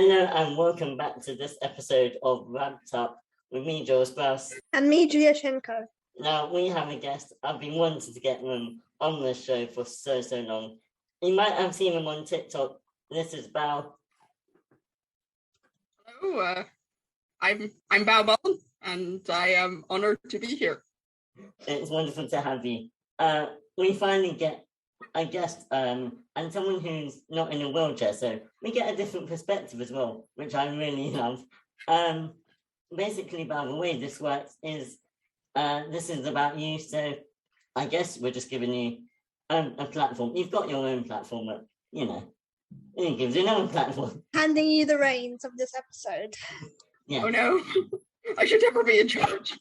Hello and welcome back to this episode of Wrapped Up with me, Joel Sprouse. And me, Julia Shenko. Now, we have a guest. I've been wanting to get them on the show for so long. You might have seen him on TikTok. This is Bodh. Hello, I'm Bodh, and I am honoured to be here. It's wonderful to have you. We finally get a guest and someone who's not in a wheelchair, so we get a different perspective as well, which I really love. Basically, by the way this works is this is about you, so I guess we're just giving you a platform. You've got your own platform, but it gives you another platform. Handing you the reins of this episode. Yeah. Oh no, I should never be in charge.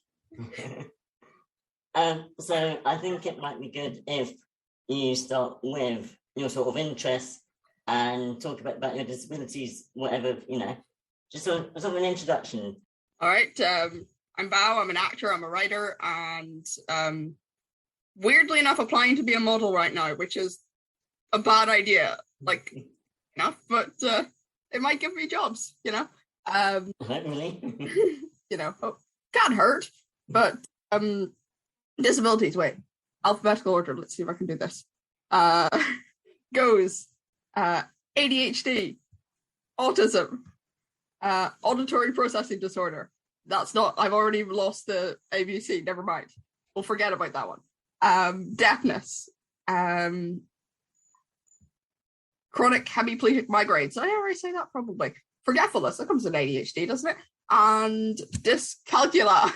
So I think it might be good if you start with your sort of interests and talk a bit about your disabilities, whatever, just sort of an introduction. All right, I'm Bodh, I'm an actor, I'm a writer, and weirdly enough applying to be a model right now, which is a bad idea, but it might give me jobs, Hopefully. Can't hurt, but disabilities, wait, alphabetical order, let's see if I can do this. Goes ADHD, autism, auditory processing disorder. That's not, I've already lost the ABC, never mind. We'll forget about that one. Deafness, chronic hemiplegic migraines. Did I already say that? Probably. Forgetfulness, that comes in ADHD, doesn't it? And dyscalculia.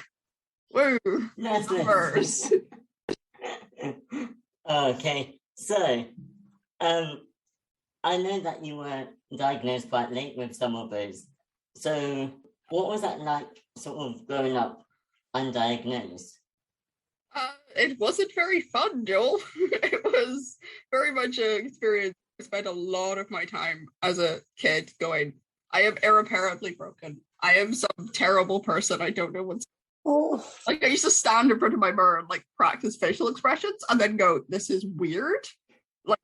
Woo. Numbers. Okay, so I know that you were diagnosed quite late with some of those. So what was that like, sort of growing up undiagnosed? It wasn't very fun, Joel. It was very much an experience. I spent a lot of my time as a kid going, I am irreparably broken. I am some terrible person. I don't know what's... Oh. Like, I used to stand in front of my mirror and, practice facial expressions and then go, this is weird.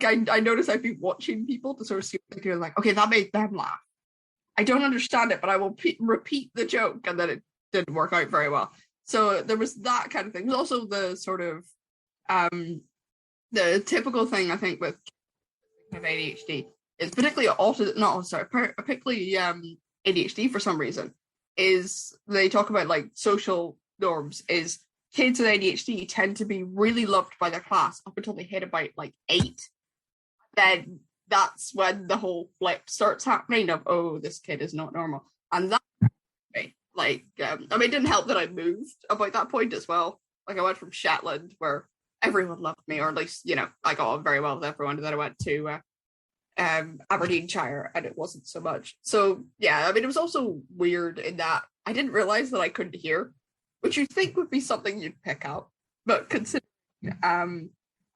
I noticed I'd be watching people to sort of see what they're doing, okay, that made them laugh. I don't understand it, but I will repeat the joke, and then it didn't work out very well. So there was that kind of thing. There's also the sort of, the typical thing, I think, with ADHD is particularly ADHD for some reason, is they talk about social norms, is kids with ADHD tend to be really loved by their class up until they hit about 8. Then that's when the whole flip starts happening of, oh, this kid is not normal. And that, it didn't help that I moved about that point as well. I went from Shetland, where everyone loved me, or at least, I got on very well with everyone, and then I went to Aberdeenshire, and it wasn't so much. So yeah, it was also weird in that I didn't realize that I couldn't hear, which you'd think would be something you'd pick up, but considering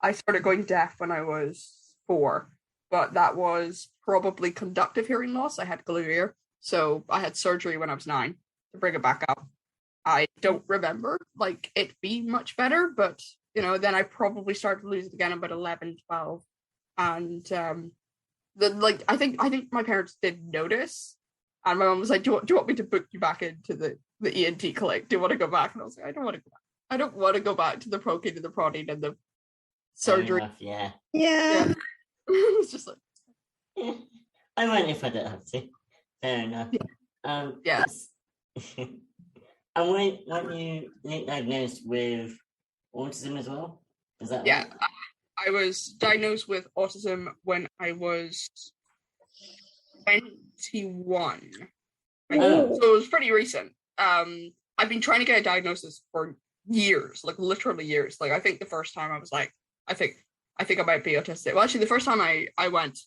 I started going deaf when I was 4, but that was probably conductive hearing loss. I had glue ear, so I had surgery when I was 9 to bring it back up. I don't remember it being much better, but then I probably started to lose it again about 11, 12, and I think my parents did notice, and my mom was like, do you want me to book you back into the ENT clinic? Do you want to go back? And I was like, I don't want to go back. I don't want to go back to the poking and the prodding and the surgery. Enough, yeah. It's just I won't if I don't have to. Fair enough. Yeah. And weren't you diagnosed with autism as well? Is that yeah? Right? I was diagnosed with autism when I was 21. Oh. So it was pretty recent. I've been trying to get a diagnosis for years, literally years. I think the first time I was I think I might be autistic. Well, actually, the first time I went,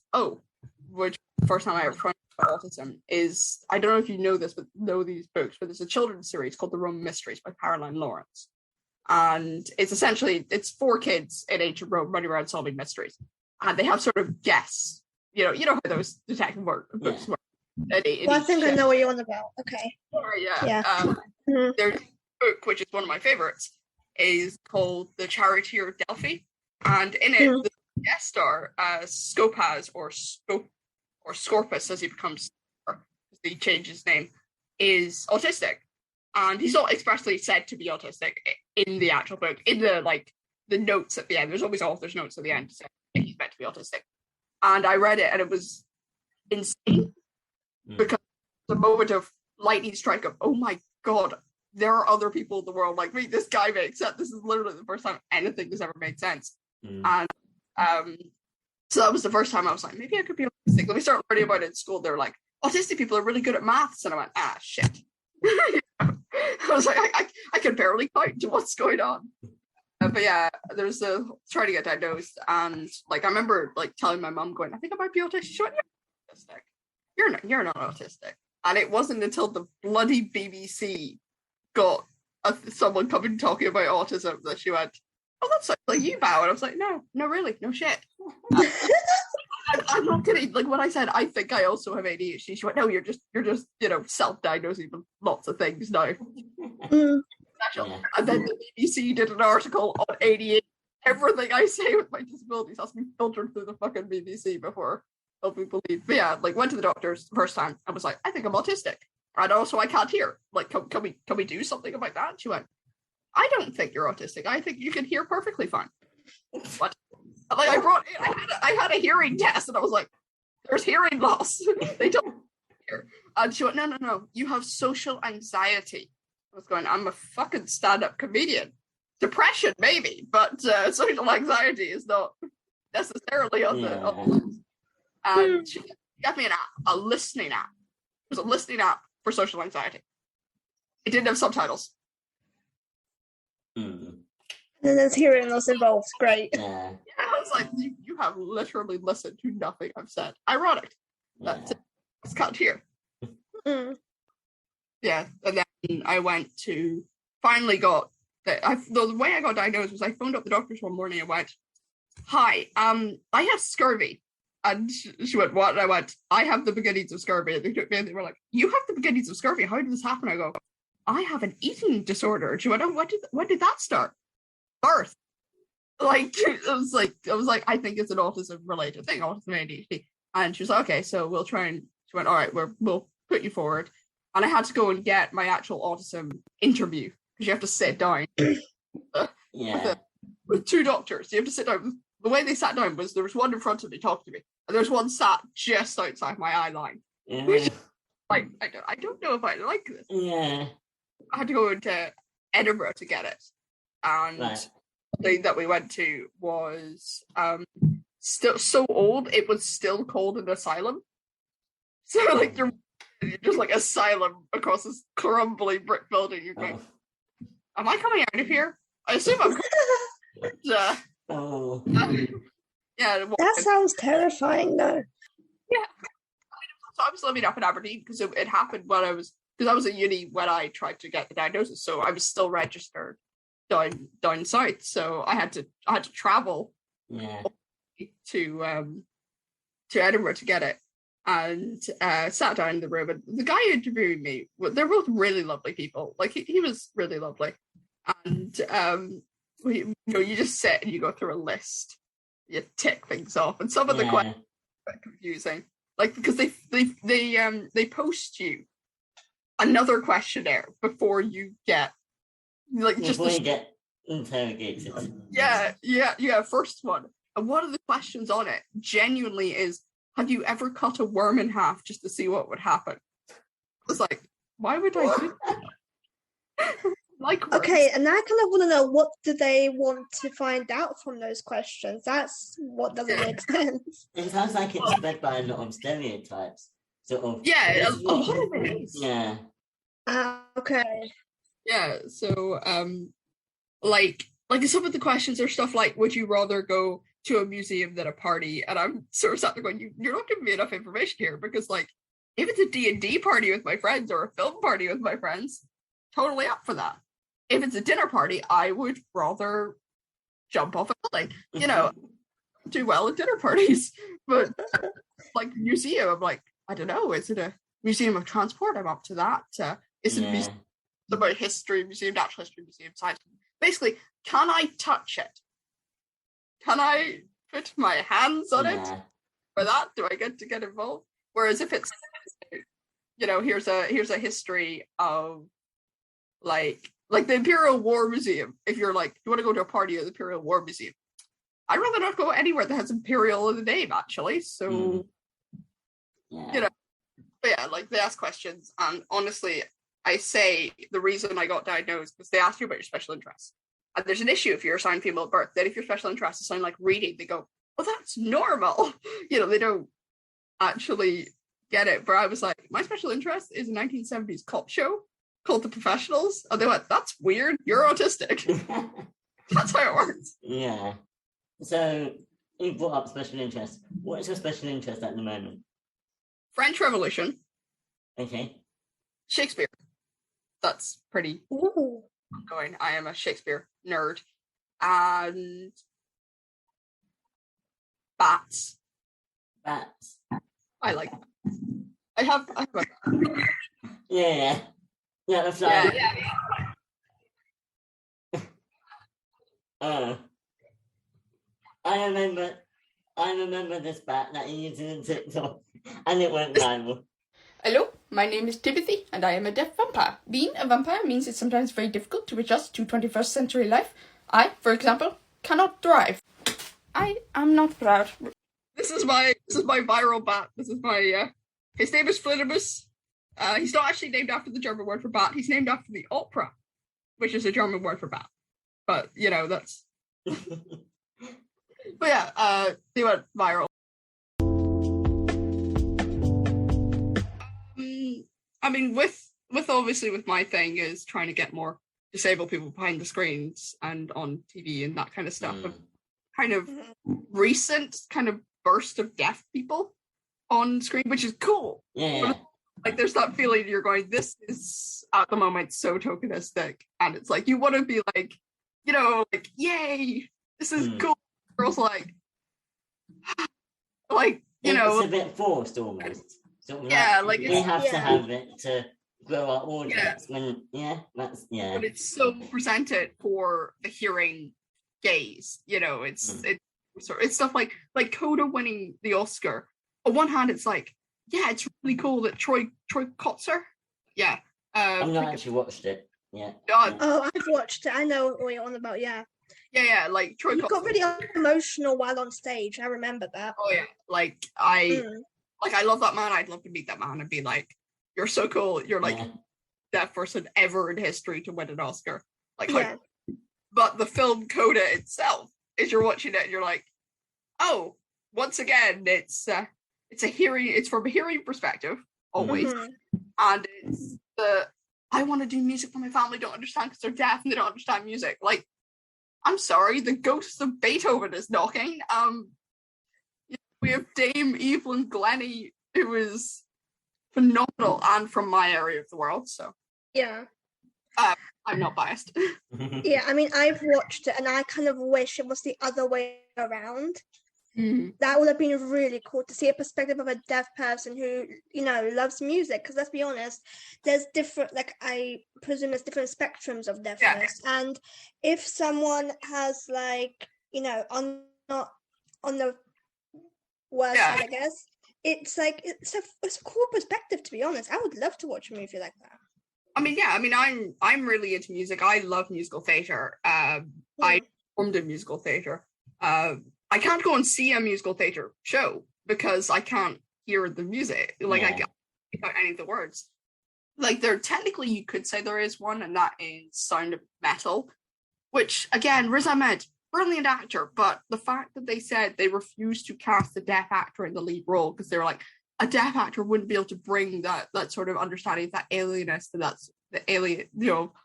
first time I ever found out autism is, I don't know if you know this, but know these books, but there's a children's series called The Rome Mysteries by Caroline Lawrence. And it's essentially, it's 4 kids in ancient Rome running around solving mysteries. And they have sort of guess, you know how those detective books work. I think I know what you're on about. Okay. Yeah. There's a book, which is one of my favorites, is called The Charioteer of Delphi. And in it, the guest star, Scopaz, or Scorpus, as he becomes, changed his name, is autistic. And he's not expressly said to be autistic in the actual book. In the notes at the end, there's always author's notes at the end saying he's meant to be autistic. And I read it and it was insane because the moment of lightning strike of, oh my God, there are other people in the world like me. This guy makes sense. This is literally the first time anything has ever made sense. And so that was the first time I was like, maybe I could be autistic. Let me start learning about it in school. They were like, autistic people are really good at maths. And I went, shit. I was like, I can barely count to what's going on. But yeah, there's trying to get diagnosed. And like, I remember like telling my mom going, I think I might be autistic. She went, you're autistic. You're not autistic. And it wasn't until the bloody BBC got someone coming talking about autism that she went, oh, that's like you, Bao. And I was like, no, really, no shit. I'm not kidding. Like when I said, I think I also have ADHD, she went, no, you're just, self-diagnosing with lots of things now. And then the BBC did an article on ADHD. Everything I say with my disabilities has to be filtered through the fucking BBC before helping believe. But yeah, like went to the doctors the first time and was like, I think I'm autistic. And also I can't hear. Like, can we do something about that? And she went, I don't think you're autistic. I think you can hear perfectly fine. What? Like I had a hearing test and I was like, there's hearing loss. They don't hear. And she went, no. You have social anxiety. I was going, I'm a fucking stand-up comedian. Depression, maybe, but social anxiety is not necessarily on the list. And she got me a listening app. It was a listening app for social anxiety. It didn't have subtitles. And there's hearing loss involved. Great. Yeah, I was like, you have literally listened to nothing I've said. Ironic. That I can't hear. Yeah, and then I went to finally got the way I got diagnosed was I phoned up the doctors one morning and went, hi, I have scurvy. And she went, what? And I went, I have the beginnings of scurvy. And they took me and they were like, you have the beginnings of scurvy. How did this happen? I go, I have an eating disorder. And she went, oh, when did that start? Birth. Like, I was like, I think it's an autism related thing, autism ADHD. And she was like, okay, so we'll try and she went, all right, we'll put you forward. And I had to go and get my actual autism interview because you have to sit down with two doctors. You have to sit down. The way they sat down was there was one in front of me talking to me, and there was one sat just outside my eye line. Which, like, I don't know if I like this. Yeah. I had to go into Edinburgh to get it, and the thing that we went to was still so old it was still called an asylum. So like you're just like asylum across this crumbly brick building. You're going, am I coming out of here? I assume I'm. Yeah. That sounds terrifying, though. Yeah. So I was living up in Aberdeen because it happened when I was at uni when I tried to get the diagnosis. So I was still registered down south. So I had to travel to Edinburgh to get it, and sat down in the room. And the guy interviewing me, they're both really lovely people. Like he was really lovely, and you just sit and you go through a list, you tick things off, and some of the questions are a bit confusing, like because they post you another questionnaire before you get get interrogated. First one, and one of the questions on it genuinely is, have you ever cut a worm in half just to see what would happen? I was like, why would I do that? Okay, and I kind of want to know, what do they want to find out from those questions? That's what doesn't make sense. It sounds like it's spread by a lot of stereotypes. Sort of. Yeah, a lot of it is. Yeah. Okay. Yeah, so like some of the questions are stuff like, would you rather go to a museum than a party? And I'm sort of sat there going, you're not giving me enough information here, because like if it's a D&D party with my friends or a film party with my friends, totally up for that. If it's a dinner party, I would rather jump off a building. Do well at dinner parties. But like museum, I'm like, I don't know. Is it a museum of transport? I'm up to that. Is it a museum about history, museum, natural history, museum, science? Basically, can I touch it? Can I put my hands on it? For that, do I get to get involved? Whereas if it's here's a history of like the Imperial War Museum. If you're like, you want to go to a party at the Imperial War Museum, I'd rather not go anywhere that has Imperial in the name, actually. So, Yeah. But yeah, like they ask questions, and honestly, I say the reason I got diagnosed because they ask you about your special interests. And there's an issue if you're assigned female at birth, that if your special interest is something like reading, they go, well, that's normal. They don't actually get it. But I was like, my special interest is a 1970s cop show called The Professionals. And they went, that's weird. You're autistic. That's how it works. Yeah. So you brought up special interest. What is your special interest at the moment? French Revolution. Okay. Shakespeare. That's pretty ongoing. I am a Shakespeare nerd. And bats. Bats. I like bats. I have a bat. Yeah, that's right. I remember this bat that you used in TikTok, and it went viral. Hello, my name is Timothy, and I am a deaf vampire. Being a vampire means it's sometimes very difficult to adjust to 21st century life. I, for example, cannot drive. I am not proud. This is my viral bat. This is my his name is Flittermus. He's not actually named after the German word for bat. He's named after the opera, which is a German word for bat. But that's. But yeah, they went viral. I mean, with obviously with my thing is trying to get more disabled people behind the screens and on TV and that kind of stuff. Kind of recent kind of burst of deaf people on screen, which is cool. Yeah. But, like there's that feeling you're going, this is at the moment so tokenistic, and it's like you want to be like, like yay, this is cool. Girls like it's a bit forced almost. Sort of like we have to have it to grow our audience. But it's so presented for the hearing gaze. It's stuff like Coda winning the Oscar. On one hand, it's like, yeah, it's really cool that Troy Kotzer. Yeah. I've not actually watched it. Yeah. Oh, I've watched it. I know what you're on about. Yeah. Yeah, like Troy. You got really emotional while on stage. I remember that. Oh yeah, I love that man. I'd love to meet that man and be like, "You're so cool. You're like that person ever in history to win an Oscar." But the film Coda itself, as you're watching it, and you're like, "Oh, once again, it's a hearing. It's from a hearing perspective always, and it's I want to do music that my family don't understand because they're deaf and they don't understand music." Like, I'm sorry, the ghost of Beethoven is knocking. We have Dame Evelyn Glennie, who is phenomenal and from my area of the world. So yeah, I'm not biased. Yeah, I mean, I've watched it, and I kind of wish it was the other way around. That would have been really cool to see a perspective of a deaf person who, loves music. Because let's be honest, there's different, I presume there's different spectrums of deafness. Yeah. And if someone has on the worst side, I guess, it's a cool perspective, to be honest. I would love to watch a movie like that. I'm really into music. I love musical theatre. I performed in musical theatre. I can't go and see a musical theatre show because I can't hear the music. I can't pick out any of the words. There technically you could say there is one, and that is Sound of Metal, which again, Riz Ahmed, brilliant actor, but the fact that they said they refused to cast a deaf actor in the lead role because they were like, a deaf actor wouldn't be able to bring that sort of understanding, that alienness, to that's the alien,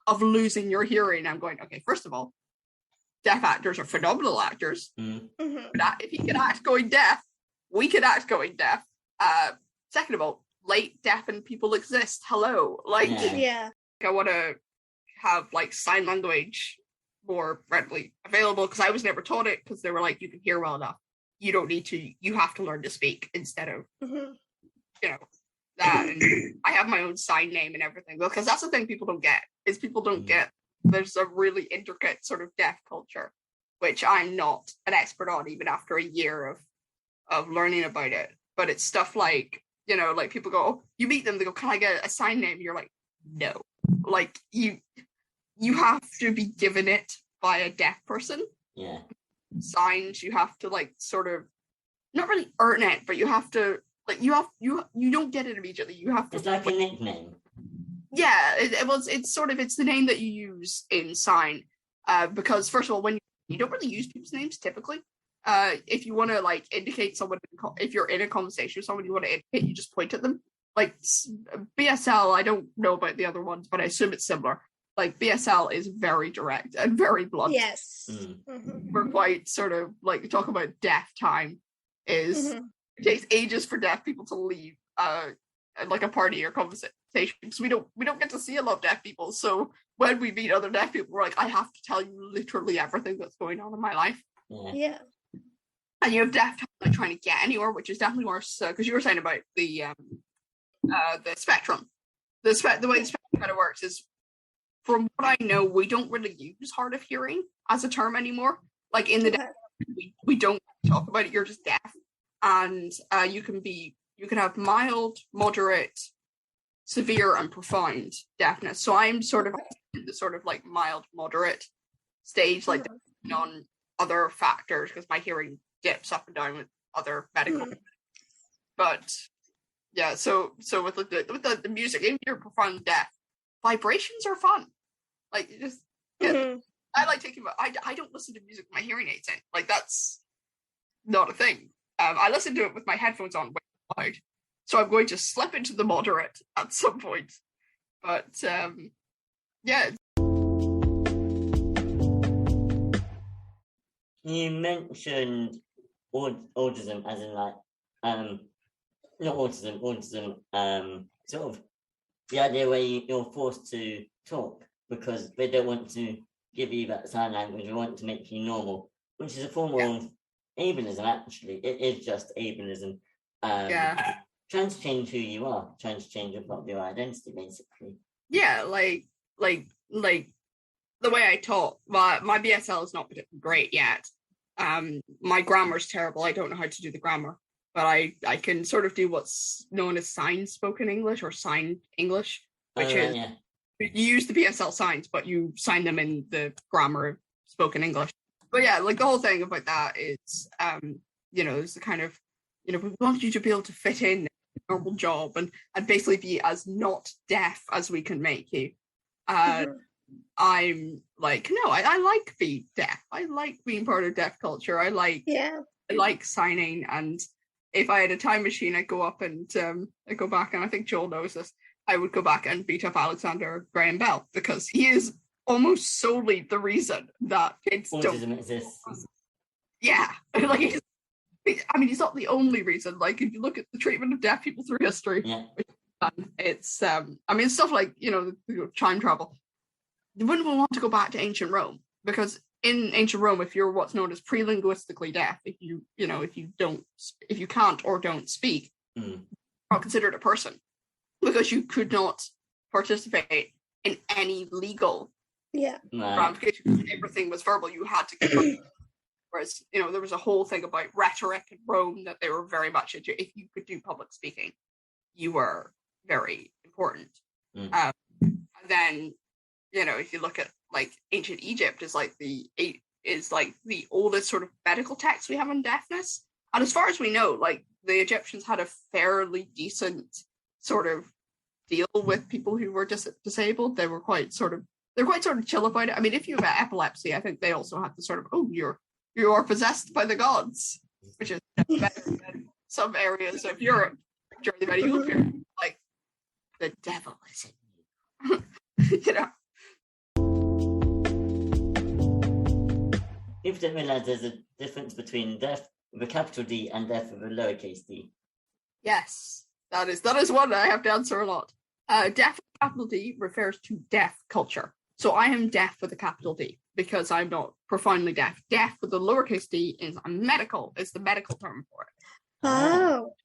of losing your hearing. I'm going, okay, first of all, deaf actors are phenomenal actors. If he could act going deaf, we could act going deaf. Second of all, late deafened people exist. Hello. I want to have sign language more readily available because I was never taught it because they were like, you can hear well enough. You don't need to, you have to learn to speak instead of, that. And I have my own sign name and everything because that's the thing people don't get is people don't get there's a really intricate sort of deaf culture, which I'm not an expert on even after a year of learning about it. But it's stuff like, you know, like people go, oh, you meet them, they go, can I get a sign name? You're like, no. Like you have to be given it by a deaf person. Yeah. Signs, you have to like sort of not really earn it, but you have to like you don't get it immediately. You have to. It's like a nickname. Yeah, it's the name that you use in sign, because first of all, when you don't really use people's names typically. If you want to like indicate someone, if you're in a conversation with someone, you want to indicate, you just point at them. Like BSL, I don't know about the other ones, but I assume it's similar. Like BSL is very direct and very blunt. Yes. We're quite sort of like talk about deaf time is it takes ages for deaf people to leave like a party or conversation because we don't get to see a lot of deaf people. So when we meet other deaf people, we're like, I have to tell you literally everything that's going on in my life. Yeah. And you have deaf time like trying to get anywhere, which is definitely worse because you were saying about the spectrum. The way the spectrum kind of works is, from what I know, we don't really use hard of hearing as a term anymore. Like in the deaf, we don't talk about it. You're just deaf, and you can have mild, moderate, severe, and profound deafness. So I'm sort of in the sort of like mild, moderate stage, like on other factors because my hearing dips up and down with other medical. But yeah, so with the music, even if you're profound deaf, vibrations are fun. Like you just I like taking I don't listen to music with my hearing aids in. Like that's not a thing. I listen to it with my headphones on way loud. So I'm going to slip into the moderate at some point. But yeah. You mentioned autism as in like not autism, sort of the idea where you're forced to talk because they don't want to give you that sign language, they want to make you normal, which is a form of ableism, actually. It is just ableism. Trying to change who you are, trying to change your popular identity, basically. Yeah, like the way I talk, my BSL is not particularly great yet. My grammar's terrible. I don't know how to do the grammar. But I can sort of do what's known as sign spoken English or sign English, which is you use the BSL signs, but you sign them in the grammar of spoken English. But yeah, like the whole thing about that is, it's the kind of, we want you to be able to fit in a normal job and basically be as not deaf as we can make you. I'm like, no, I like being deaf. I like being part of deaf culture. I like signing, and if I had a time machine, I'd go up and I'd go back, and I think Joel knows this, I would go back and beat up Alexander Graham Bell because he is almost solely the reason that kids don't exist. Yeah. Like he's not the only reason. Like if you look at the treatment of deaf people through history, it's stuff like, time travel. You wouldn't want to go back to ancient Rome because in ancient Rome, if you're what's known as pre-linguistically deaf, if you can't or don't speak, you're not considered a person because you could not participate in any legal ramification. Everything was verbal. You had to get whereas, there was a whole thing about rhetoric in Rome that they were very much into. If you could do public speaking, you were very important. Then, if you look at like ancient Egypt is like the oldest sort of medical text we have on deafness. And as far as we know, like the Egyptians had a fairly decent sort of deal with people who were disabled. They were quite sort of chill about it. I mean, if you have epilepsy, I think they also had the sort of, you are possessed by the gods, which is better than some areas of Europe during the medieval period. Like the devil is in you. People don't realise there's a difference between deaf with a capital D and deaf with a lowercase d. Yes, that is one I have to answer a lot. Deaf with a capital D refers to deaf culture. So I am deaf with a capital D because I'm not profoundly deaf. Deaf with a lowercase d is the medical term for it. Oh.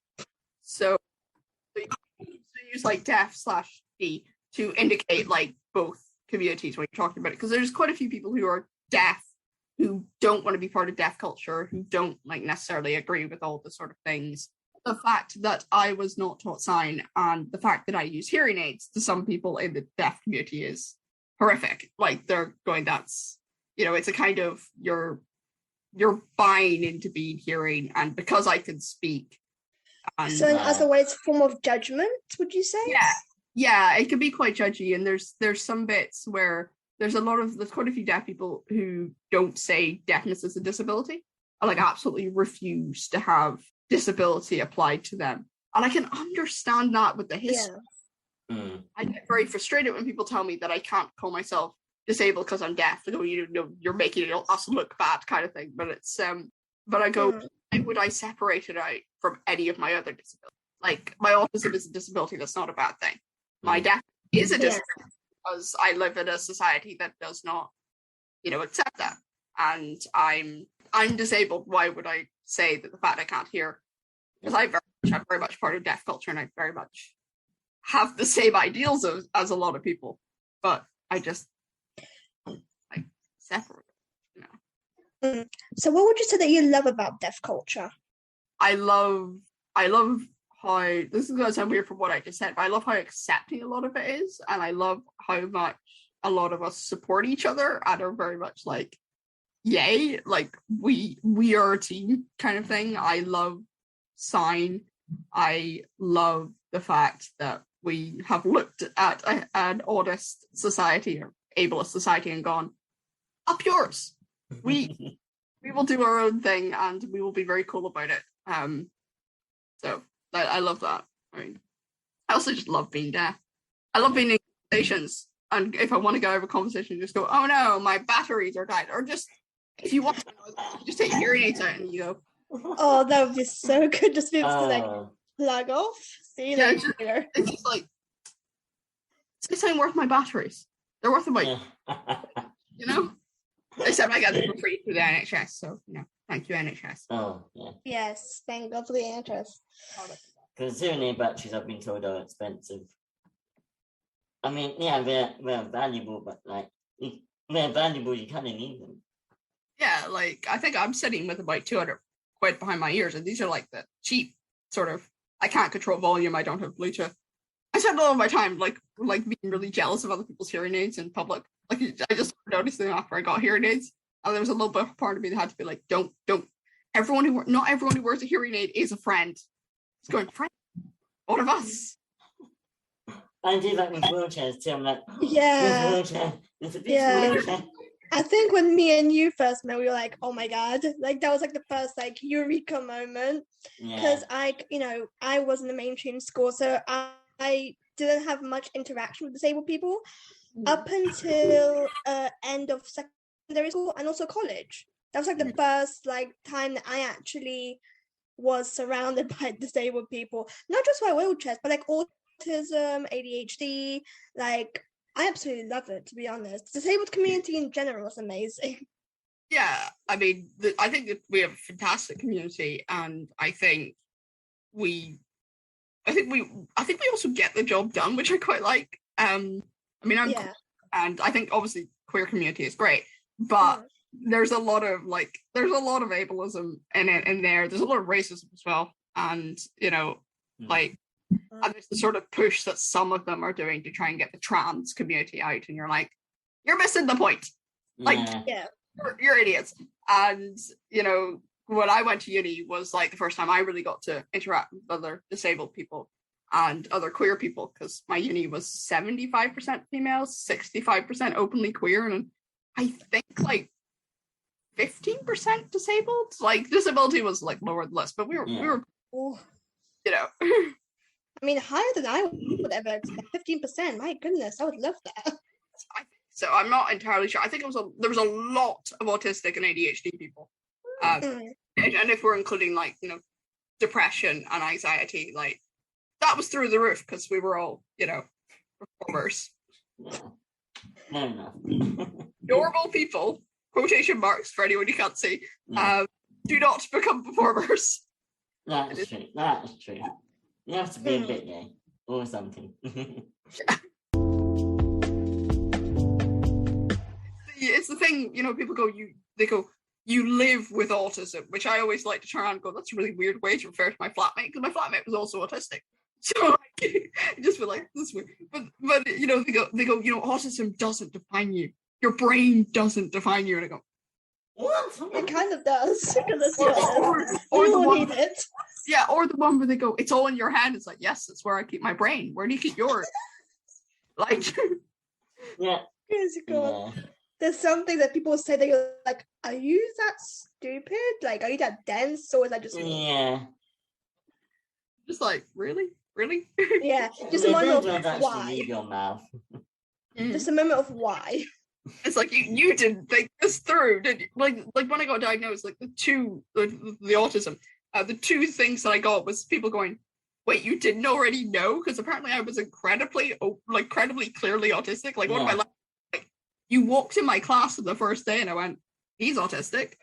So you use like deaf/D to indicate like both communities when you're talking about it, because there's quite a few people who are deaf who don't want to be part of deaf culture, who don't like necessarily agree with all the sort of things the fact that I was not taught sign and the fact that I use hearing aids to some people in the deaf community is horrific. Like they're going, that's, it's a kind of you're buying into being hearing, and because I can speak. And, so in other ways, form of judgment, would you say? Yeah, it can be quite judgy, and there's some bits where there's quite a few deaf people who don't say deafness is a disability, or like absolutely refuse to have disability applied to them. And I can understand that with the history. Yeah. I get very frustrated when people tell me that I can't call myself disabled because I'm deaf. They go, you're making us look bad, kind of thing. But it's but I go, why would I separate it out from any of my other disabilities? Like my autism is a disability. That's not a bad thing. My deaf is a disability because I live in a society that does not, accept that. And I'm disabled. Why would I say that the fact I can't hear? Because I'm very much part of deaf culture, and I very much have the same ideals as a lot of people, but I just separate. So, what would you say that you love about deaf culture? I love how, this is going to sound weird from what I just said, but I love how accepting a lot of it is, and I love how much a lot of us support each other and are very much like, yay, like we are a team kind of thing. I love sign. I love the fact that we have looked at an autist society or ableist society and gone, up yours. We will do our own thing and we will be very cool about it. So I love that. I mean, I also just love being deaf. I love being in conversations, and if I want to go over a conversation, just go, oh no, my batteries are died, or just if you want to just take your hearing aids out and you go, oh, that would be so good. Just be able to like plug off. See you later. It's just like, it's ain't worth my batteries. They're worth about, Except I got them for free through the NHS, so thank you NHS. Oh yeah. Yes, thank God for the NHS. Because hearing aid batteries, I've been told, are expensive. I mean, yeah, they're valuable, but like they're valuable, you kind of need them. Yeah, like I think I'm sitting with about 200 quid behind my ears, and these are like the cheap sort of. I can't control volume. I don't have Bluetooth. I spend a lot of my time like being really jealous of other people's hearing aids in public. Like I just noticed them after I got hearing aids, and there was a little bit of part of me that had to be like, don't. Not everyone who wears a hearing aid is a friend. It's going, friend, all of us. I do that with wheelchairs too. I'm like, yeah, wheelchair. It's a big wheelchair. I think when me and you first met, we were like, oh my God, like that was like the first like eureka moment. Because I was in the mainstream school, so I didn't have much interaction with disabled people up until end of secondary school and also college. That was like the first like time that I actually was surrounded by disabled people, not just by wheelchairs, but like autism, ADHD, like I absolutely love it, to be honest. The disabled community in general is amazing. Yeah, I mean, I think that we have a fantastic community, and I think we also get the job done, which I quite like. I mean, I'm queer, and I think obviously queer community is great, but there's a lot of ableism in there. There's a lot of racism as well, and and there's the sort of push that some of them are doing to try and get the trans community out, and you're like, you're missing the point. Like, you're idiots. And when I went to uni was like the first time I really got to interact with other disabled people and other queer people, because my uni was 75% female, 65% openly queer, and I think like 15% disabled. Like disability was like lower than less, but we were I mean, higher than I would ever expect. 15%. My goodness, I would love that. I think so. I'm not entirely sure. I think there was a lot of autistic and ADHD people, and if we're including like depression and anxiety, like that was through the roof because we were all performers. Normal people, quotation marks for anyone you can't see, do not become performers. That's true. That's true. You have to be a bit gay or something. It's the thing, people go, you live with autism, which I always like to turn around and go, that's a really weird way to refer to my flatmate, because my flatmate was also autistic. So like, just feel like this weird. But you know, they go, you know, autism doesn't define you. Your brain doesn't define you. And I go, What? It kind of does. Because or you the all one, need it. yeah, or the one where they go, it's all in your head. It's like, yes, that's where I keep my brain. Where do you keep yours? Like, Yeah. Yes, God. Yeah. There's something that people say that you're like, are you that stupid? Like, are you that dense? Or is that just me? Yeah. just like, really? Yeah, just a They moment don't of actually why. leave your mouth. Just a moment of why. It's like you didn't think this through, did you? Like when I got diagnosed, like the autism, the two things that I got was people going, "Wait, you didn't already know?" Because apparently I was incredibly clearly autistic. Like one of my like, you walked in my class on the first day, and I went, "He's autistic."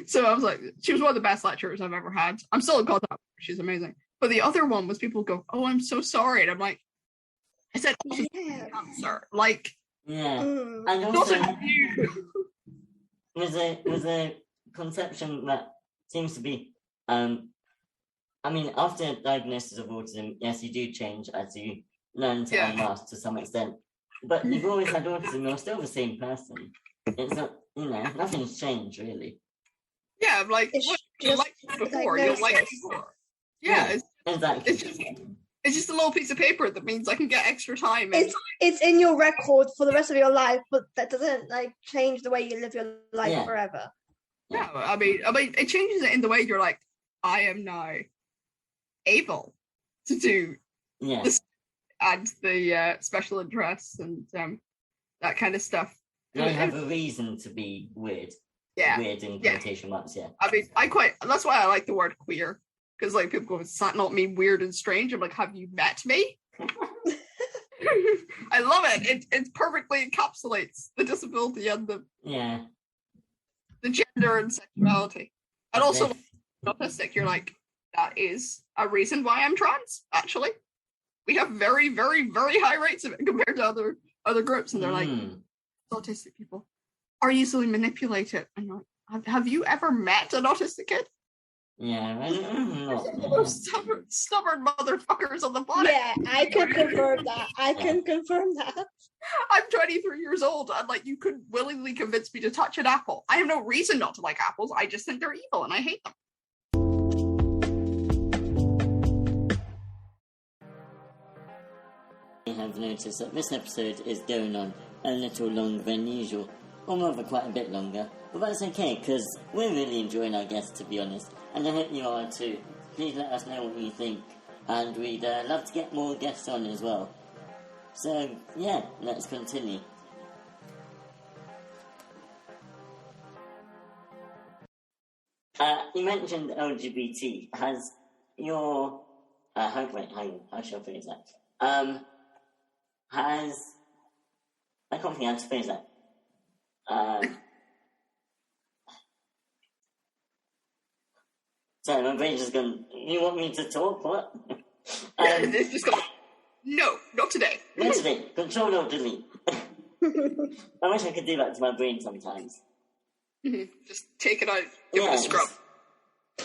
So I was like, she was one of the best lecturers I've ever had. I'm still in contact with her. She's amazing. But the other one was people go, "Oh, I'm so sorry," and I'm like, I said, Yeah. "Cancer." Like, Yeah. Mm. And not also, a you. there's a conception that seems to be, I mean, after diagnosis of autism, yes, you do change as you learn to Yeah. unmask to some extent. But you've always had autism, you're still the same person. It's not, you know, nothing's changed really. Yeah, I'm like, It's what you just liked before, you'll like diagnosis. before. Yeah, Exactly. it's just a little piece of paper that means I can get extra time. And It's in your record for the rest of your life, but that doesn't like change the way you live your life Yeah. forever. yeah, I mean, it changes it in the way you're like, I am now able to do Yeah. this and the special interests and that kind of stuff. You have a reason to be weird. Yeah, Weird in quotation marks, yeah. I mean, that's why I like the word queer, because like people go, "Does that not mean weird and strange?" I'm like, have you met me? I love it. It perfectly encapsulates the disability and the gender and sexuality. And also, autistic, you're like, that is a reason why I'm trans, actually. We have very, very, very high rates of it compared to other groups, and they're like, autistic people are easily manipulated. And you're like, have you ever met an autistic kid? Yeah, The most stubborn motherfuckers on the planet. Yeah, I can confirm that. I'm 23 years old, and like, you could willingly convince me to touch an apple. I have no reason not to like apples. I just think they're evil and I hate them. I have noticed that this episode is going on a little longer than usual, or rather quite a bit longer, but that's okay because we're really enjoying our guests, to be honest, and I hope you are too. Please let us know what you think, and we'd love to get more guests on as well. So yeah, let's continue. You mentioned LGBT. Has your how shall I phrase that? I can't think how to phrase that. Sorry, my brain's just gone. You want me to talk? What? It's just gone. No, not today. Not today. Control or delete. I wish I could do that to my brain sometimes. Just take it out, give it a scrub.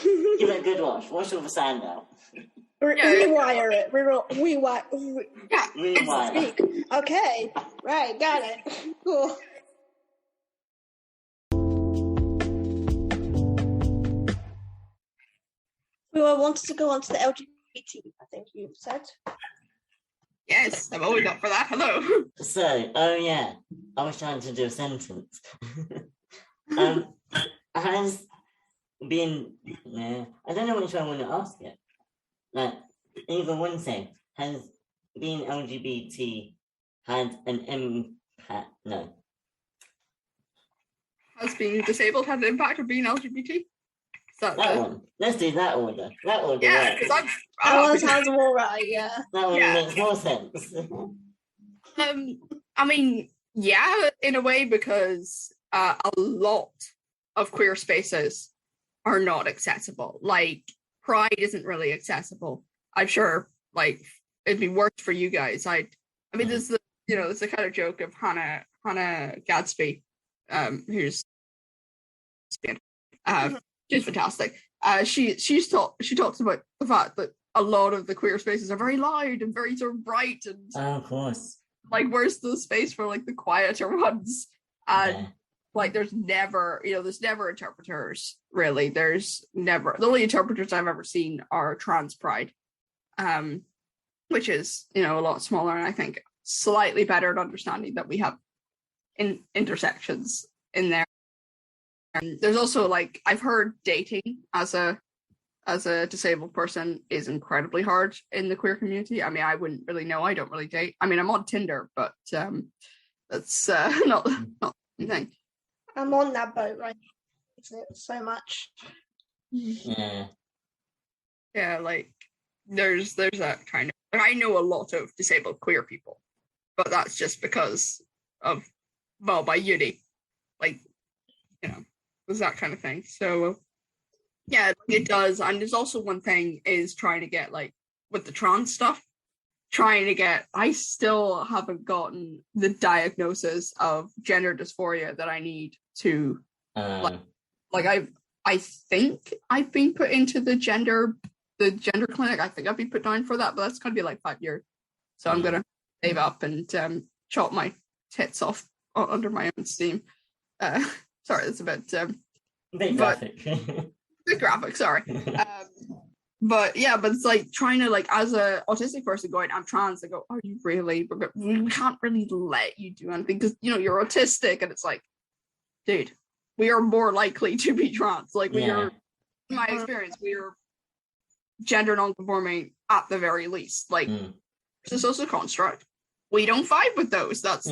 Give it a good wash. Wash all the sand out. Rewire it. Rewire. Rewire. Okay. Right. Got it. Cool. We wanted to go on to the LGBT, I think you said. Yes, I'm always up for that. Hello. So, I was trying to do a sentence. Has been, I don't know which one I want to ask it. Like, either one say, has being LGBT had an impact? No. Has being disabled had an impact of being LGBT? That one. Let's do that order. That order. Yeah, because that one sounds more right, yeah. That one makes more sense. I mean, yeah, in a way, because a lot of queer spaces are not accessible. Like, Pride isn't really accessible. I'm sure, like, it'd be worse for you guys. I mean, there's the kind of joke of Hannah Gadsby, who's She's fantastic. She talks about the fact that a lot of the queer spaces are very loud and very sort of bright, and of course, like where's the space for like the quieter ones? And like there's never interpreters really. There's never, the only interpreters I've ever seen are Trans Pride, which is a lot smaller, and I think slightly better at understanding that we have intersections in there. And there's also like, I've heard dating as a disabled person is incredibly hard in the queer community. I mean, I wouldn't really know. I don't really date. I mean, I'm on Tinder, but that's not the thing. I'm on that boat right now. So much. Yeah. Yeah, like there's that kind of, I know a lot of disabled queer people, but that's just because of, well, by uni, like, was that kind of thing. So yeah, it does. And there's also one thing is trying to get, like, with the trans stuff, I still haven't gotten the diagnosis of gender dysphoria that I need to, I think I've been put into the gender clinic. I think I've been put down for that, but that's going to be like 5 years. So I'm going to save up and chop my tits off under my own steam. Sorry, that's a bit graphic. Bit graphic, sorry. But it's like trying to, like, as a autistic person going, I'm trans, I go, are you really? We can't really let you do anything because you're autistic, and it's like, dude, we are more likely to be trans. Like, we are, in my experience, we are gender non-conforming at the very least. Like, it's a social construct. We don't fight with those. That's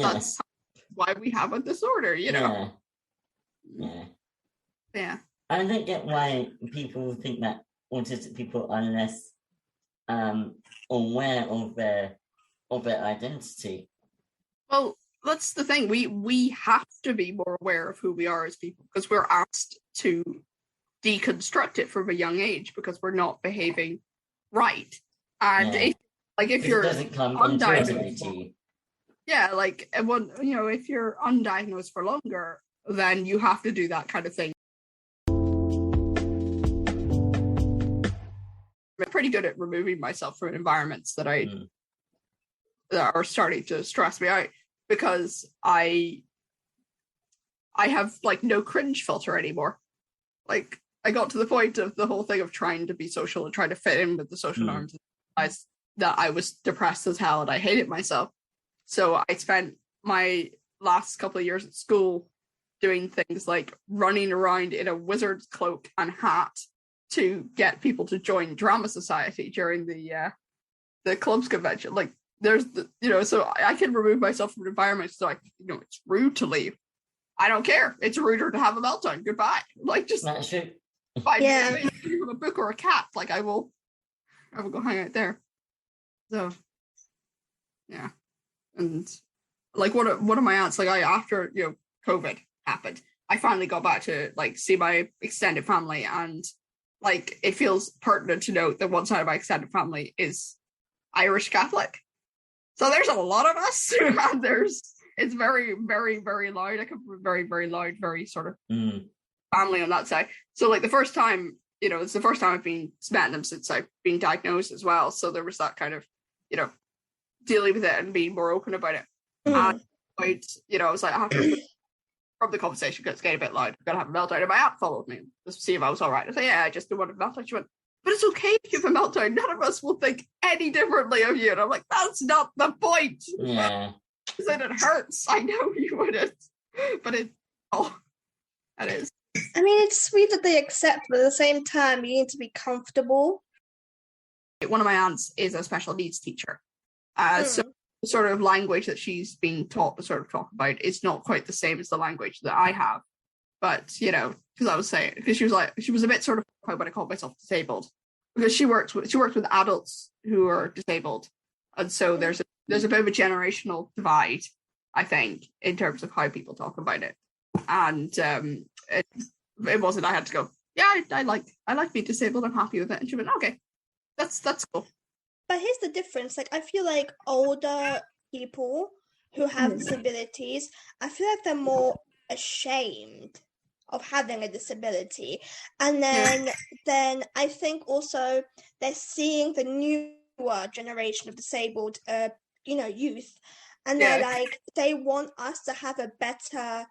why we have a disorder, Yeah. I don't get why people think that autistic people are less aware of their identity. Well, that's the thing. We have to be more aware of who we are as people, because we're asked to deconstruct it from a young age because we're not behaving right. And if you're doesn't come intuitively to you. Yeah, like, if you're undiagnosed for longer, then you have to do that kind of thing. I'm pretty good at removing myself from environments that that are starting to stress me out, because I have, like, no cringe filter anymore. Like, I got to the point of the whole thing of trying to be social and trying to fit in with the social norms, and realized that I was depressed as hell and I hated myself. So I spent my last couple of years at school doing things like running around in a wizard's cloak and hat to get people to join drama society during the clubs convention. Like, there's so I can remove myself from environments. So it's rude to leave. I don't care. It's ruder to have a meltdown. Goodbye. Like, just find a book or a cat. Like, I will go hang out there. So yeah. And like one of my aunts, like, after COVID happened, I finally got back to, like, see my extended family, and, like, it feels pertinent to note that one side of my extended family is Irish Catholic. So there's a lot of us, and it's very, very, very loud. I come from a very, very loud, very sort of family on that side. So, like, the first time, it's the first time I've been met them since I've been diagnosed as well. So there was that kind of, dealing with it and being more open about it. And I was like, I have to from the conversation, because it's getting a bit loud, I'm gonna have a meltdown. And my aunt followed me just to see if I was all right. I said, yeah, I just don't want a meltdown. She went, but it's okay if you have a meltdown. None of us will think any differently of you. And I'm like, that's not the point. Yeah. She said, it hurts. I know you wouldn't, but it is. I mean, it's sweet that they accept, but at the same time, you need to be comfortable. One of my aunts is a special needs teacher. So the sort of language that she's being taught to sort of talk about is not quite the same as the language that I have. But, because I was saying, because she was a bit sort of when I called myself disabled, because she works with adults who are disabled. And so there's a bit of a generational divide, I think, in terms of how people talk about it. And it wasn't, I had to go, yeah, I like being disabled, I'm happy with it. And she went, okay, that's cool. But here's the difference. Like, I feel like older people who have disabilities, I feel like they're more ashamed of having a disability. And then I think also they're seeing the newer generation of disabled youth, and they're like, they want us to have a better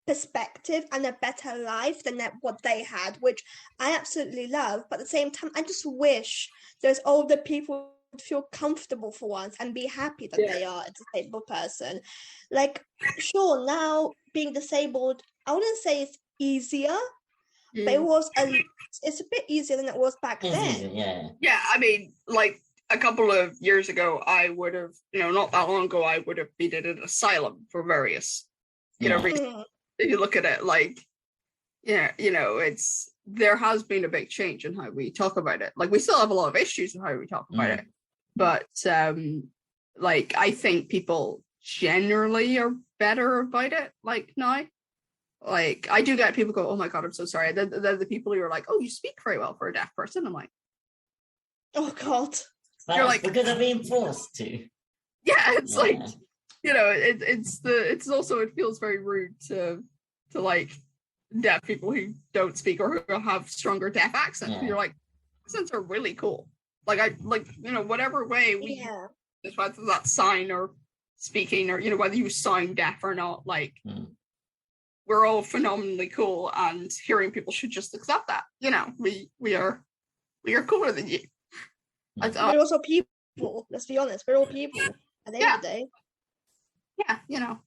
perspective and a better life than what they had, which I absolutely love. But at the same time, I just wish those older people would feel comfortable for once and be happy that they are a disabled person. Like, sure, now being disabled, I wouldn't say it's easier, but it's a bit easier than it was back then. Yeah, I mean, like a couple of years ago, I would have, not that long ago, I would have been in an asylum for various, reasons. If you look at it, like, there has been a big change in how we talk about it. Like, we still have a lot of issues in how we talk about it, but like, I think people generally are better about it. Like now, like, I do get people go, "Oh my god, I'm so sorry." They're the people who are like, "Oh, you speak very well for a deaf person." I'm like, "Oh god." You're like, because I'm being forced to. Yeah, it's like, it's also, it feels very rude to like deaf people who don't speak or who have stronger deaf accents. You're like, accents are really cool. Like, whatever way we use, whether that's sign or speaking or, whether you sound deaf or not, like, we're all phenomenally cool, and hearing people should just accept that. We are cooler than you. We're also people. Let's be honest. We're all people at the end of the day. Yeah,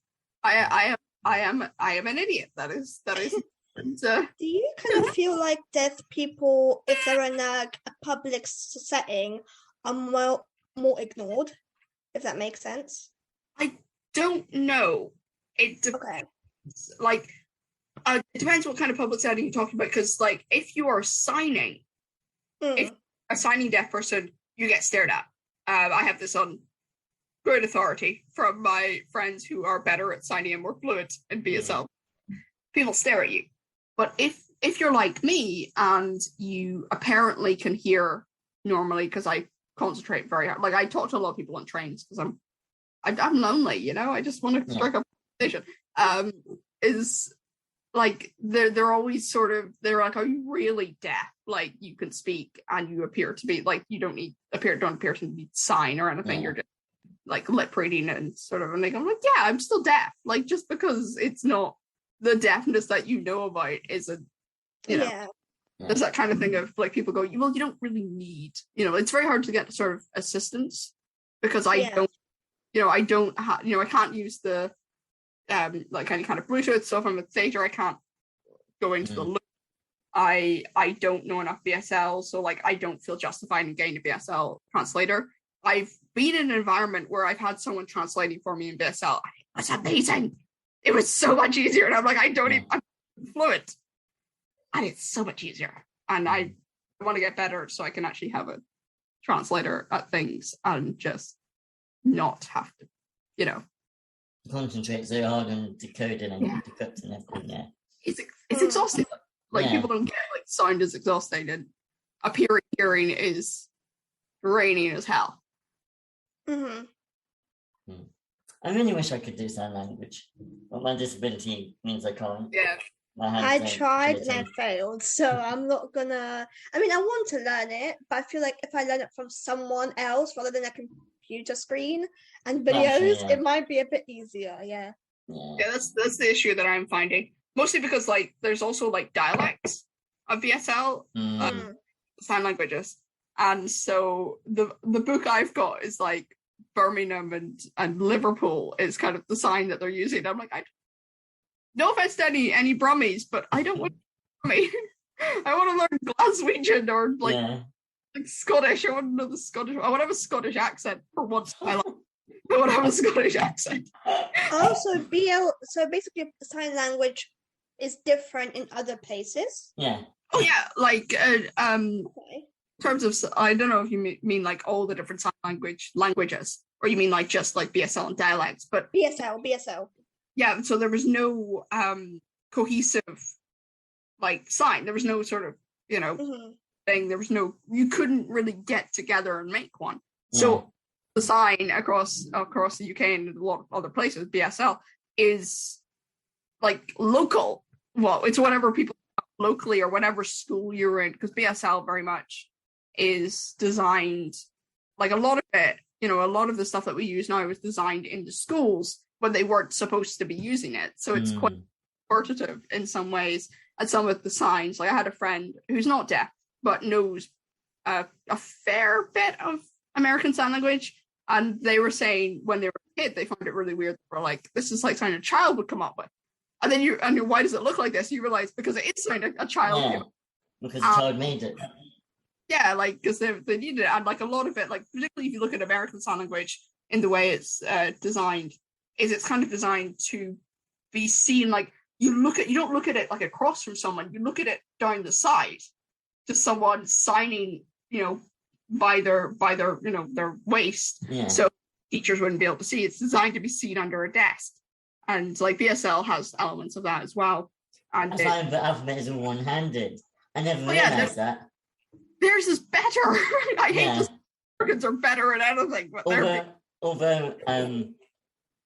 I am an idiot. That is. Do you kind of feel like deaf people, if they're in a public setting, are more ignored? If that makes sense. I don't know. It like it depends what kind of public setting you're talking about. Because like, if you are signing, if a signing deaf person, you get stared at. I have this on great authority from my friends who are better at signing and more fluent in BSL. People stare at you. But if you're like me and you apparently can hear normally, because I concentrate very hard. Like, I talk to a lot of people on trains because I'm lonely, I just want to strike up a conversation. Is like, they're always sort of, they're like, "Are you really deaf? Like, you can speak and you appear to be, like, you don't appear to need sign or anything. You're just like lip reading and sort of," and I'm like, yeah, I'm still deaf. Like, just because it's not the deafness that you know about isn't, there's that kind of thing of like, people go, "Well, you don't really need," it's very hard to get sort of assistance because I don't have, I can't use the like any kind of Bluetooth stuff. I'm a theater, I can't go into the loop. I don't know enough BSL, so like, I don't feel justified in getting a BSL translator. I've been in an environment where I've had someone translating for me in BSL, and it was amazing. It was so much easier, and I'm like, I'm fluent, and it's so much easier, and I want to get better so I can actually have a translator at things and just not have to, concentrate so hard on decoding and decrypting everything. It's exhausting. Like, people don't get, like, sound is exhausting, and appearing hearing is draining as hell. I really wish I could do sign language, but my disability means I can't. I tried and I failed, so I'm not gonna. I mean, I want to learn it, but I feel like if I learn it from someone else rather than a computer screen and videos, it might be a bit easier. Yeah, that's the issue that I'm finding. Mostly because, like, there's also, like, dialects of BSL, sign languages. And so the book I've got is, like, Birmingham and Liverpool is kind of the sign that they're using. I'm like, no offense to any Brummies, but I don't want Brummie. I want to learn Glaswegian or, like Scottish. I want to know the Scottish. I want to have a Scottish accent for once in my life. I want to have a Scottish accent. Also, so basically sign language is different in other places. Oh yeah, like in terms of, I don't know if you mean like all the different sign languages, or you mean like just like BSL and dialects, but BSL. Yeah, so there was no cohesive like sign. There was no sort of thing. There was no, you couldn't really get together and make one. So the sign across the UK and a lot of other places, BSL, is like local. well, it's whatever people locally or whatever school you're in, because BSL very much is designed, like a lot of it, a lot of the stuff that we use now was designed in the schools when they weren't supposed to be using it. So it's quite authoritative in some ways. And some of the signs, like I had a friend who's not deaf, but knows a fair bit of American Sign Language. And they were saying when they were a kid, they found it really weird. They were like, this is like something a child would come up with. And then why does it look like this? You realize because it is something a child. Yeah, because the child made it. Yeah, like because they needed it, and like a lot of it, like particularly if you look at American Sign Language in the way it's designed, it's kind of designed to be seen like you don't look at it like across from someone, you look at it down the side to someone signing, by their their waist. Yeah. So teachers wouldn't be able to see. It's designed to be seen under a desk. And like BSL has elements of that as well. And I find the alphabet is one-handed. I never realized that. Theirs is better. I hate this. Americans are better at anything, but although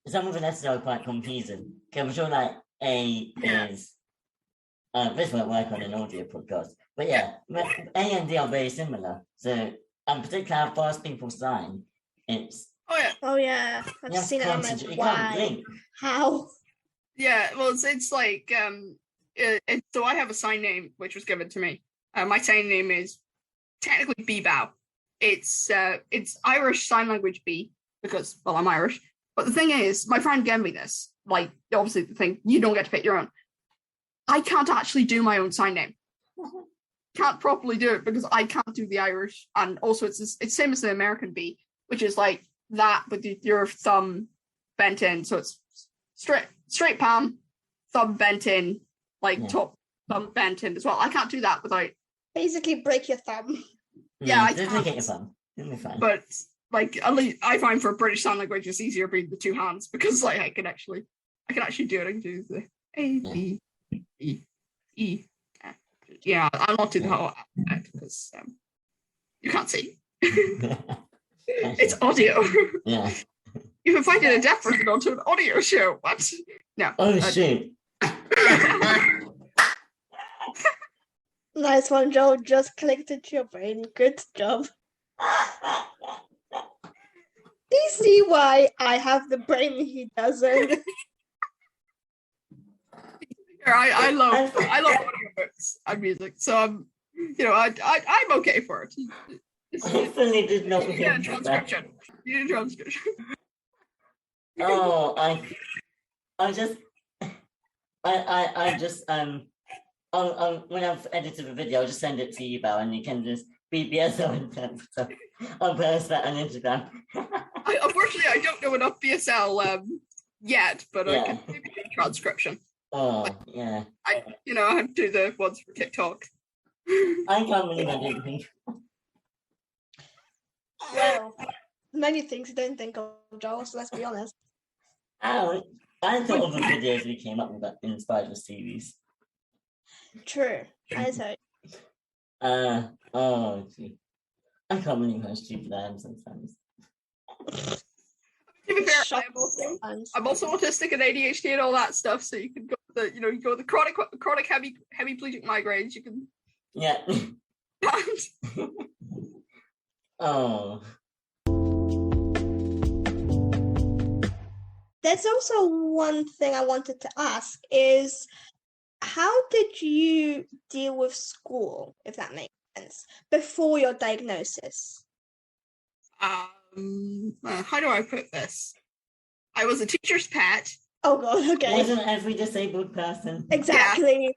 some of the letters are quite confusing. Okay, I'm sure like A is this won't work on an audio podcast. But yeah, A and D are very similar. So particularly how fast people sign, it's Oh yeah, I've seen it. I'm like, why? How? Yeah, well, it's like so I have a sign name which was given to me. My sign name is technically B-Bow. It's Irish Sign Language B because I'm Irish. But the thing is, my friend gave me this. Like, obviously, the thing you don't get to pick your own. I can't actually do my own sign name. Can't properly do it because I can't do the Irish, and also it's same as the American B, which is like that with your thumb bent in, so it's straight palm, thumb bent in, like top thumb bent in as well. I can't do that without basically break your thumb. Yeah, I can't. Get your thumb. But like at least I find for British Sign Language it's easier being the two hands because like I can actually do it. I can do the A B E E. Yeah, I'll not do the whole alphabet because you can't see. It's audio. Yeah. You've invited a deaf person onto an audio show. What? No. Oh shit. Nice one, Joel. Just clicked into your brain. Good job. Do you see why I have the brain he doesn't? I love audiobooks and music, so I'm okay for it. I definitely did not hear transcription. You need transcription. Oh, I just when I've edited the video, I'll just send it to you, Belle, and you can just BSL interpreter. I'll post that on Instagram. Unfortunately, I don't know enough BSL yet, but I can maybe do transcription. Oh, yeah. I have to do the ones for TikTok. I can't believe I didn't think. Well, many things you don't think of, Joel, so let's be honest. I thought of the videos we came up with that inspired the series. True. I say. Gee. I can't believe how stupid I am sometimes. To be fair, I'm also autistic and ADHD and all that stuff, so you can go with the chronic hemiplegic migraines. You can. Yeah. Oh. There's also one thing I wanted to ask is, how did you deal with school, if that makes sense, before your diagnosis? How do I put this? I was a teacher's pet. Oh God, okay. Wasn't every disabled person? Exactly.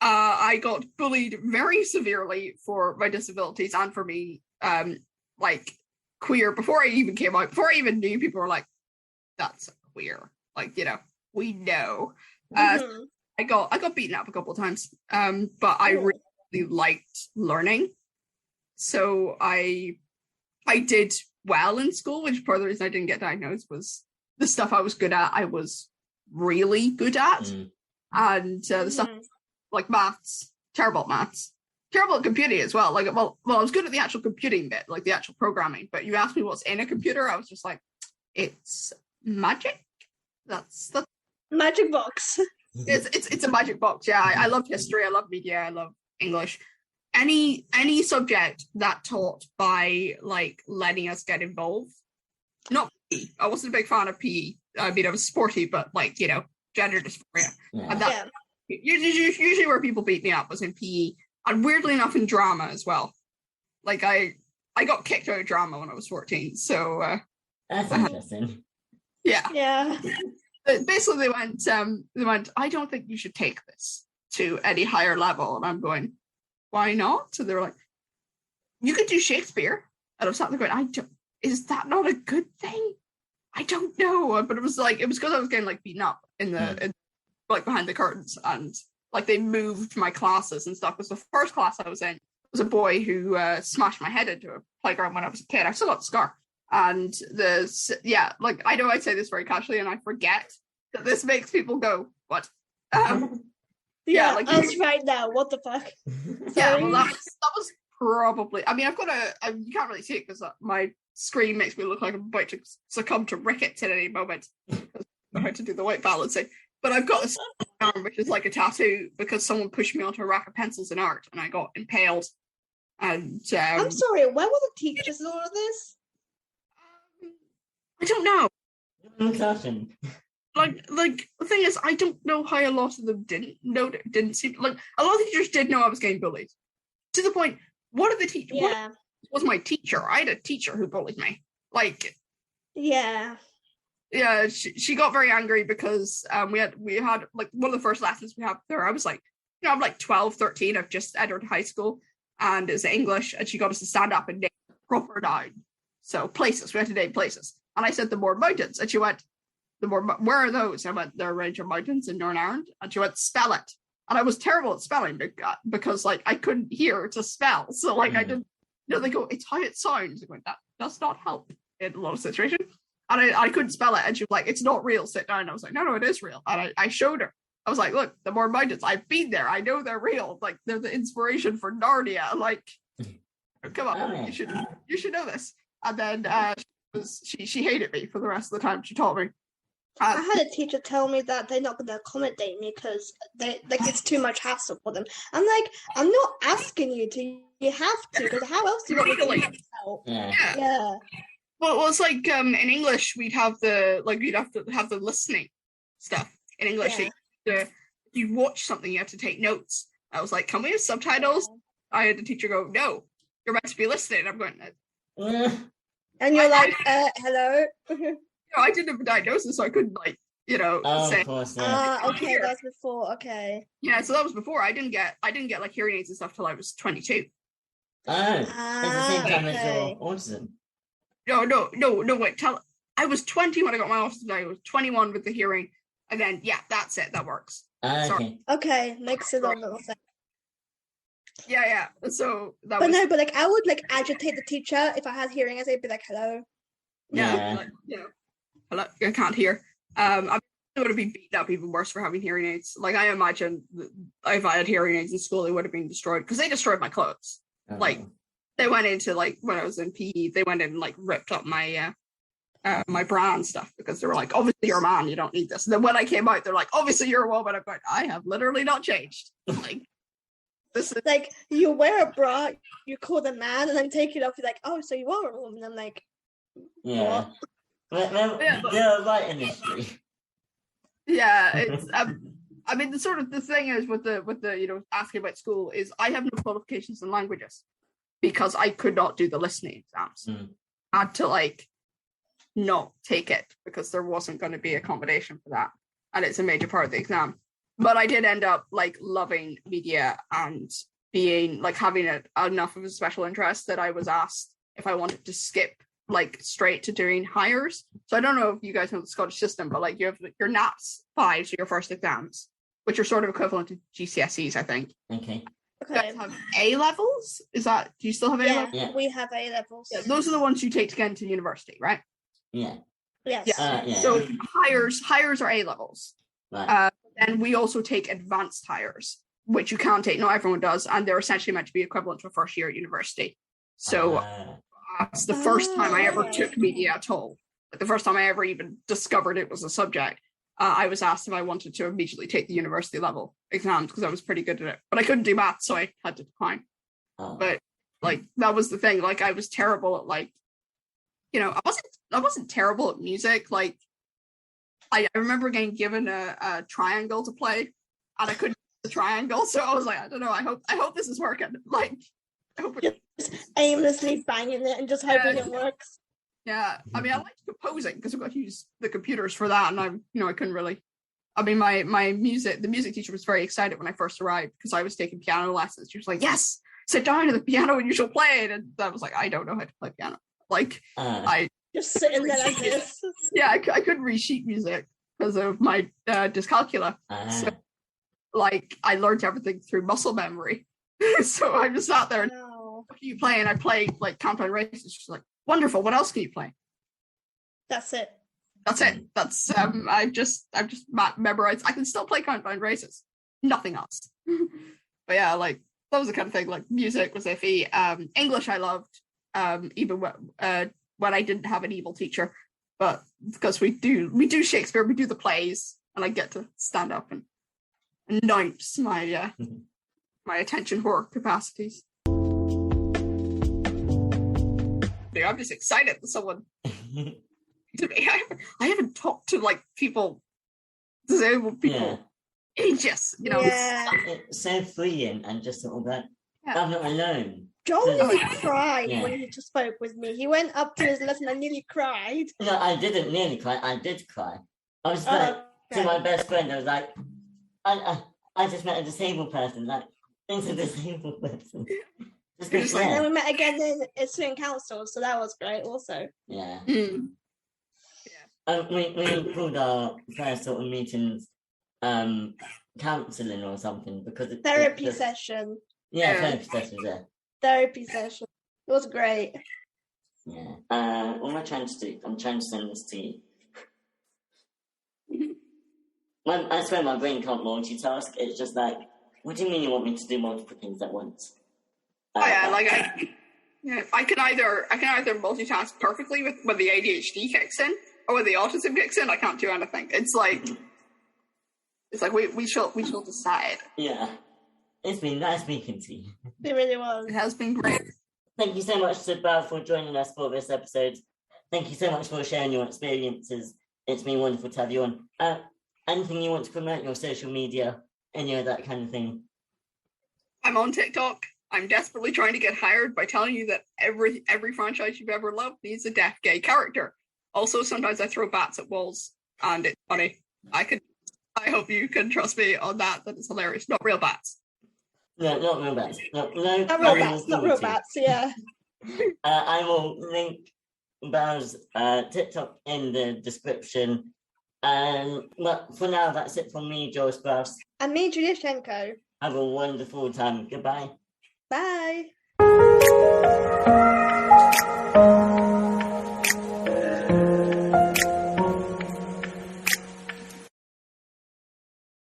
I got bullied very severely for my disabilities and for me, like queer before I even came out. Before I even knew, people were like, "That's queer." Like, we know. I got beaten up a couple of times, but I really liked learning, so I did well in school, which part of the reason I didn't get diagnosed was the stuff I was good at. I was really good at, and the stuff like maths, terrible at maths, terrible at computing as well. Like, well, I was good at the actual computing bit, like the actual programming. But you asked me what's in a computer, I was just like, it's magic. That's magic box. It's a magic box. Yeah, I love history. I love media. I love English. Any subject that taught by like letting us get involved. Not PE. I wasn't a big fan of PE. I mean, I was sporty, but like, you know, gender dysphoria. Yeah. And that usually where people beat me up was in PE, and weirdly enough in drama as well. Like I got kicked out of drama when I was 14. So that's interesting. Yeah. Yeah. Basically, they went. I don't think you should take this to any higher level, and I'm going, why not? So they were like, you could do Shakespeare, and I was sat there going, is that not a good thing? I don't know, but it was because I was getting like beaten up in like behind the curtains, and like they moved my classes and stuff. Because the first class I was in was a boy who smashed my head into a playground when I was a kid. I still got the scar. And like I know I say this very casually, and I forget that this makes people go, "What?" Yeah, like us right now. What the fuck? Yeah, well, that was probably. I mean, I've got you can't really see it because my screen makes me look like I'm about to succumb to rickets at any moment. I had to do the white balancing, but I've got this arm which is like a tattoo because someone pushed me onto a rack of pencils in art, and I got impaled. And I'm sorry. Where were the teachers in all of this? I don't know. Caution. Like the thing is, I don't know how a lot of them didn't seem like a lot of teachers did know I was getting bullied. To the point, one of the teachers was my teacher. I had a teacher who bullied me. Like, yeah, she got very angry because we had like one of the first lessons we had there. I was like, you know, I'm like 12, 13. I've just entered high school, and it's English, and she got us to stand up and name proper noun. So places, we had to name places. And I said the Bodh Mountains, and she went, where are those? I went, there are a range of mountains in Northern Ireland. And she went, spell it. And I was terrible at spelling because like I couldn't hear to spell. So like I didn't, you know, they go, it's how it sounds. I went, that does not help in a lot of situations. And I couldn't spell it. And she was like, it's not real, sit down. And I was like, no, it is real. And I showed her. I was like, look, the Bodh Mountains, I've been there. I know they're real. Like they're the inspiration for Narnia. Like, come on, you should know this. And then she hated me for the rest of the time she taught me. I had a teacher tell me that they're not going to accommodate me because it's too much hassle for them. I'm like, I'm not asking you to. You have to, because how else do you want me to help? Yeah. Well, it's like in English we'd have you'd have to have the listening stuff in English. Yeah. You watch something, you have to take notes. I was like, can we have subtitles? I had the teacher go, no, you're meant to be listening. I'm going, and you're hello. I didn't have a diagnosis, so I couldn't say. Of course, yeah. Okay, that's before. Okay. Yeah, so that was before. I didn't get like hearing aids and stuff till I was 22. Oh, it's the same time as your autism. No. Wait, I was 20 when I got my autism. I was 21 with the hearing, and then that's it. That works. Okay. Okay, makes a lot of sense. Yeah. So that. But like I would like agitate the teacher if I had hearing aids. I'd be like, hello. Yeah. Hello, I can't hear. I'm going to be beaten up even worse for having hearing aids. Like I imagine if I had hearing aids in school, they would have been destroyed because they destroyed my clothes. Like they went into like when I was in PE, they went in and like ripped up my my bra and stuff because they were like, obviously you're a man, you don't need this. And then when I came out, they're like, obviously you're a woman. I'm going, I have literally not changed. Like this is like you wear a bra, you call the man, and then take it off. You're like, oh, so you are a woman. I'm like, yeah. What? Well, they're right in history. Yeah, it's I mean the thing is with the asking about school is I have no qualifications in languages because I could not do the listening exams. I had to not take it because there wasn't going to be accommodation for that, and it's a major part of the exam. But I did end up loving media and being having enough of a special interest that I was asked if I wanted to skip straight to doing hires. So I don't know if you guys know the Scottish system, but you have your NATS 5, so your first exams, which are sort of equivalent to GCSEs, I think. Okay. You guys have A levels? Do you still have A levels? Yeah, we have A levels. Yeah, those are the ones you take to get into university, right? Yeah. Yes. Yeah. So hires are A levels. Right. Then we also take advanced hires, which you can take. Not everyone does, and they're essentially meant to be equivalent to a first year at university. So that's the first time I ever took media at all. The first time I ever even discovered it was a subject. I was asked if I wanted to immediately take the university level exams because I was pretty good at it. But I couldn't do math, so I had to decline. Oh. But like that was the thing. Like I was terrible at like, you know, I wasn't terrible at music. Like I remember getting given a triangle to play, and I couldn't do the triangle, so I was like, I don't know. I hope this is working. Like I hope it just aimlessly banging it and just hoping it works. Yeah, I mean, I liked composing because I've got to use the computers for that, and I couldn't really. I mean, the music teacher was very excited when I first arrived because I was taking piano lessons. She was like, "Yes, sit down at the piano and you shall play it." And I was like, "I don't know how to play piano." Like, I just sitting there like this. Yeah, I couldn't read sheet music because of my dyscalculia. So, like, I learned everything through muscle memory. So I just sat there and, "What can you play?" And I played like Countdown Races. She's like, "Wonderful. What else can you play?" That's it. That's I've just memorized. I can still play Countdown Races. Nothing else. But yeah, like that was the kind of thing. Like music was iffy. English I loved. Even when I didn't have an evil teacher, but because we do Shakespeare, we do the plays, and I get to stand up and announce my my attention whore capacities. I'm just excited that someone to me. I haven't talked to like disabled people ages, you know. Yeah. It's so freeing and just sort of like, I'm not alone. Joel nearly cried when he just spoke with me. He went up to his lesson and nearly cried. No, I didn't nearly cry. I did cry. I was like, to my best friend, I was like, I just met a disabled person. Like, it's a disabled person. And then we met again in student council, so that was great also. Yeah. We called our first sort of meetings counselling or something because it's therapy session. Yeah, therapy sessions, yeah. Therapy session. It was great. Yeah. What am I trying to do? I'm trying to send this to you. I swear my brain can't multitask. It's just like, what do you mean you want me to do multiple things at once? I can either multitask perfectly when the ADHD kicks in, or when the autism kicks in, I can't do anything. It's like we shall decide. Yeah. It's been nice speaking to you. It really was. It has been great. Thank you so much to Bodh for joining us for this episode. Thank you so much for sharing your experiences. It's been wonderful to have you on. Anything you want to promote, your social media, any of that kind of thing? I'm on TikTok. I'm desperately trying to get hired by telling you that every franchise you've ever loved needs a deaf gay character. Also, sometimes I throw bats at walls, and it's funny. I hope you can trust me on that. That is hilarious. Not real bats. No, not real bats. Not real bats. Not real bats. Yeah. I will link Bodh's TikTok in the description. But for now, that's it from me, Joel Sprouse. And me, Julia Shenko. Have a wonderful time. Goodbye. Bye.